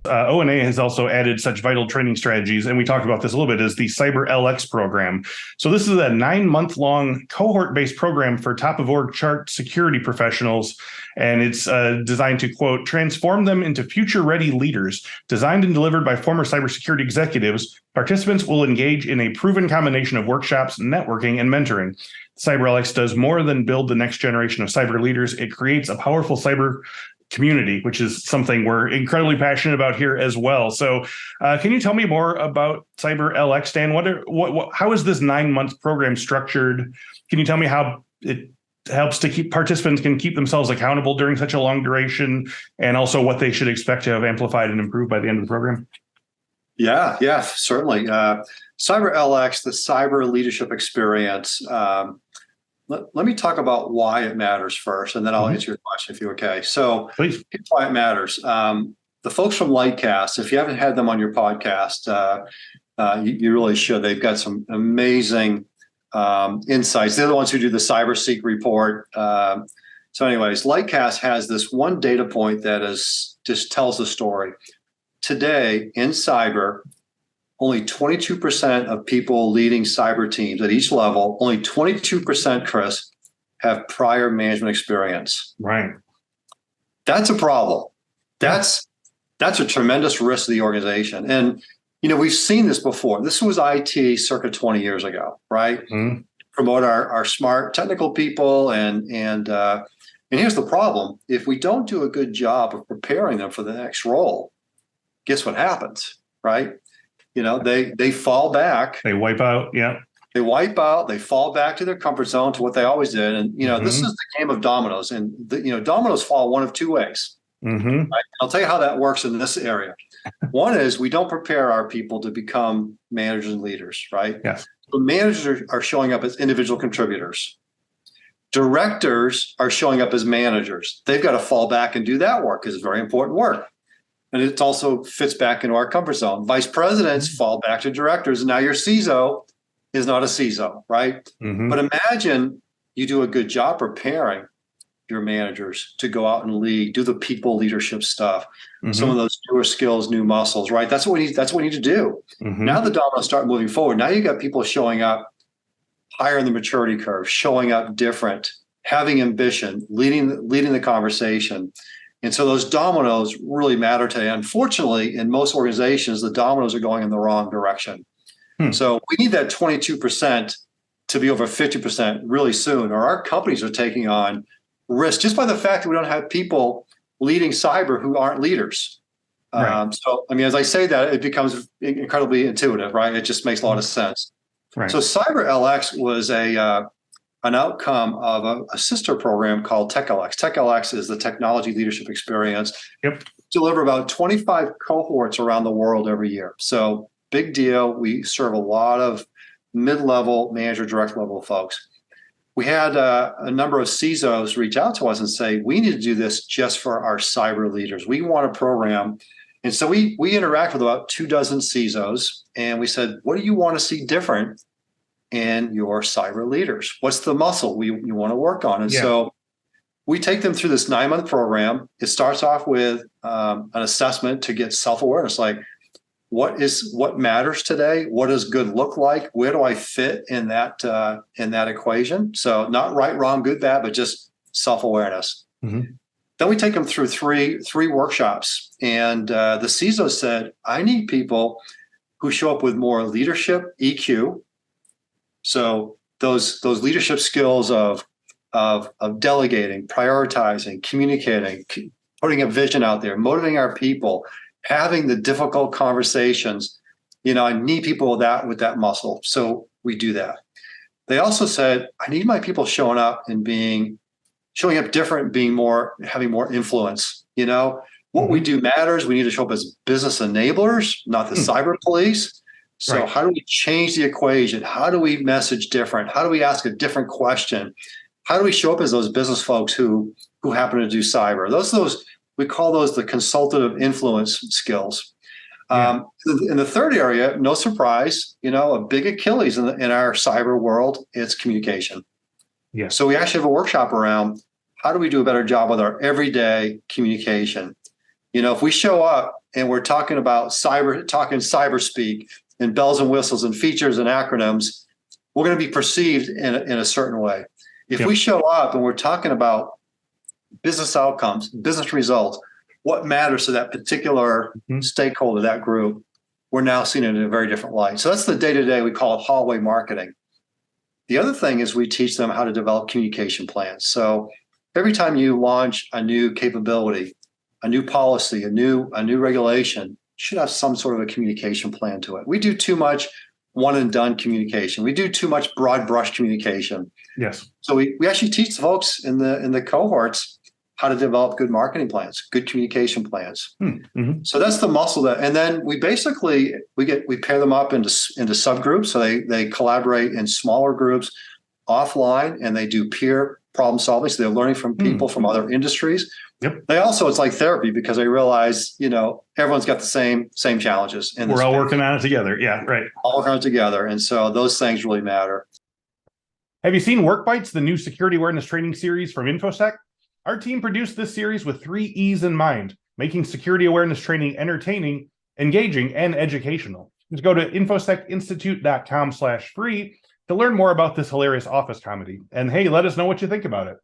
O&A has also added such vital training strategies, and we talked about this a little bit, as the CyberLX program. So this is a 9-month-long cohort-based program for top-of-org chart security professionals, and it's designed to, quote, transform them into future-ready leaders. Designed and delivered by former cybersecurity executives, participants will engage in a proven combination of workshops, networking, and mentoring. CyberLX does more than build the next generation of cyber leaders. It creates a powerful cyber community, which is something we're incredibly passionate about here as well. So can you tell me more about CyberLX, Dan? How is this 9-month program structured? Can you tell me how it helps to keep participants can keep themselves accountable during such a long duration, and also what they should expect to have amplified and improved by the end of the program? Yeah, certainly. CyberLX, the cyber leadership experience. Let me talk about why it matters first, and then I'll answer your question if you're okay. So please. Here's why it matters. The folks from Lightcast, if you haven't had them on your podcast, you really should. They've got some amazing insights. They're the ones who do the CyberSecurity report. So anyways, Lightcast has this one data point that just tells the story. Today in cyber, only 22% of people leading cyber teams at each level, only 22%, Chris, have prior management experience. Right. That's a problem. That's a tremendous risk to the organization. And, we've seen this before. This was IT circa 20 years ago, right? Mm-hmm. Promote our smart technical people. And here's the problem. If we don't do a good job of preparing them for the next role, guess what happens, right? They fall back. They wipe out. Yeah. They wipe out. They fall back to their comfort zone, to what they always did. And, this is the game of dominoes. And, dominoes fall one of two ways. Mm-hmm. Right? I'll tell you how that works in this area. One is we don't prepare our people to become managers and leaders, right? Yes. So managers are showing up as individual contributors. Directors are showing up as managers. They've got to fall back and do that work, because it's very important work. And it also fits back into our comfort zone. Vice presidents fall back to directors. And now your CISO is not a CISO, right? Mm-hmm. But imagine you do a good job preparing your managers to go out and lead, do the people leadership stuff, some of those newer skills, new muscles, right? That's what we need to do. Mm-hmm. Now the dominoes start moving forward. Now you got people showing up higher in the maturity curve, showing up different, having ambition, leading the conversation. And so those dominoes really matter today. Unfortunately, in most organizations, the dominoes are going in the wrong direction. So we need that 22% to be over 50% really soon, or our companies are taking on risk just by the fact that we don't have people leading cyber who aren't leaders. Right. So, as I say that, it becomes incredibly intuitive, right? It just makes a lot of sense. Right. So CyberLX was an outcome of a sister program called TechLX. TechLX is the technology leadership experience. Yep. Deliver about 25 cohorts around the world every year. So big deal. We serve a lot of mid-level, manager, direct level folks. We had a number of CISOs reach out to us and say, we need to do this just for our cyber leaders. We want a program. And so we interact with about 24 CISOs, and we said, what do you want to see different in your cyber leaders? What's the muscle you want to work on? And so we take them through this 9-month program. It starts off with an assessment to get self-awareness, like what matters today? What does good look like? Where do I fit in that equation? So not right, wrong, good, bad, but just self-awareness. Mm-hmm. Then we take them through three workshops, and the CISO said, I need people who show up with more leadership EQ. So those leadership skills of delegating, prioritizing, communicating, putting a vision out there, motivating our people, having the difficult conversations. I need people with that muscle. So we do that. They also said, I need my people showing up different, having more influence. What we do matters. We need to show up as business enablers, not the cyber police. So right. How do we change the equation? How do we message different? How do we ask a different question? How do we show up as those business folks who happen to do cyber? Those we call those the consultative influence skills. Yeah. In the third area, no surprise, a big Achilles in our cyber world, it's communication. Yeah. So we actually have a workshop around how do we do a better job with our everyday communication. If we show up and we're talking about cyber speak and bells and whistles and features and acronyms, we're going to be perceived in a certain way. If we show up and we're talking about business outcomes, business results, what matters to that particular stakeholder, that group, we're now seen in a very different light. So that's the day-to-day, we call it hallway marketing. The other thing is we teach them how to develop communication plans. So every time you launch a new capability, a new policy, a new regulation, you should have some sort of a communication plan to it. We do too much one and done communication. We do too much broad brush communication. Yes. So we actually teach the folks in the cohorts how to develop good marketing plans, good communication plans. So that's the muscle and then we basically we pair them up into subgroups. So they collaborate in smaller groups offline, and they do peer problem solving. So they're learning from people from other industries. They also, it's like therapy, because they realize, everyone's got the same challenges. We're all working on it together. Yeah, right. All working on it together. And so those things really matter. Have you seen Work Bites, the new security awareness training series from Infosec? Our team produced this series with 3 E's in mind, making security awareness training entertaining, engaging, and educational. Just go to infosecinstitute.com/free to learn more about this hilarious office comedy. And hey, let us know what you think about it.